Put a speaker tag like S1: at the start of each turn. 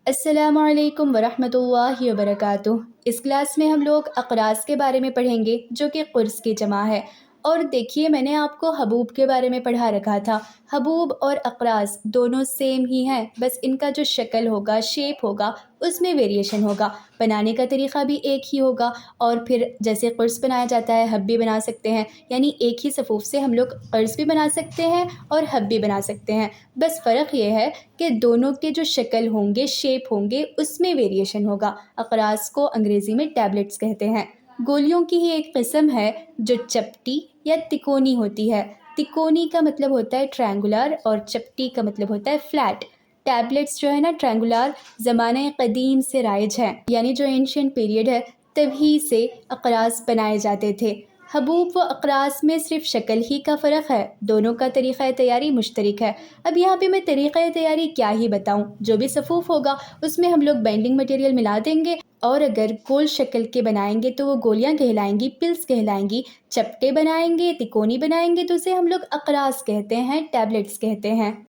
S1: السلام علیکم ورحمۃ اللہ وبرکاتہ۔ اس کلاس میں ہم لوگ اقراص کے بارے میں پڑھیں گے جو کہ قرص کی جمع ہے۔ اور دیکھیے میں نے آپ کو حبوب کے بارے میں پڑھا رکھا تھا۔ حبوب اور اقراص دونوں سیم ہی ہیں، بس ان کا جو شکل ہوگا، شیپ ہوگا، اس میں ویریشن ہوگا۔ بنانے کا طریقہ بھی ایک ہی ہوگا، اور پھر جیسے قرص بنایا جاتا ہے حب بھی بنا سکتے ہیں، یعنی ایک ہی صفوف سے ہم لوگ قرص بھی بنا سکتے ہیں اور حب بھی بنا سکتے ہیں۔ بس فرق یہ ہے کہ دونوں کے جو شکل ہوں گے، شیپ ہوں گے، اس میں ویریشن ہوگا۔ اقراص کو انگریزی میں ٹیبلٹس کہتے ہیں۔ گولیوں کی ہی ایک قسم ہے جو چپٹی یا تکونی ہوتی ہے۔ تکونی کا مطلب ہوتا ہے ٹرائنگولر اور چپٹی کا مطلب ہوتا ہے فلیٹ۔ ٹیبلٹس جو ہے نا ٹرائنگولر، زمانہ قدیم سے رائج ہے، یعنی جو اینشینٹ پیریڈ ہے تبھی سے اقراص بنائے جاتے تھے۔ حبوب و اقراص میں صرف شکل ہی کا فرق ہے، دونوں کا طریقہ تیاری مشترک ہے۔ اب یہاں پہ میں طریقہ تیاری کیا ہی بتاؤں، جو بھی صفوف ہوگا اس میں ہم لوگ بائنڈنگ مٹیریل ملا دیں گے، اور اگر گول شکل کے بنائیں گے تو وہ گولیاں کہلائیں گی، پلس کہلائیں گی۔ چپٹے بنائیں گے، تکونی بنائیں گے تو اسے ہم لوگ اقراص کہتے ہیں، ٹیبلٹس کہتے ہیں۔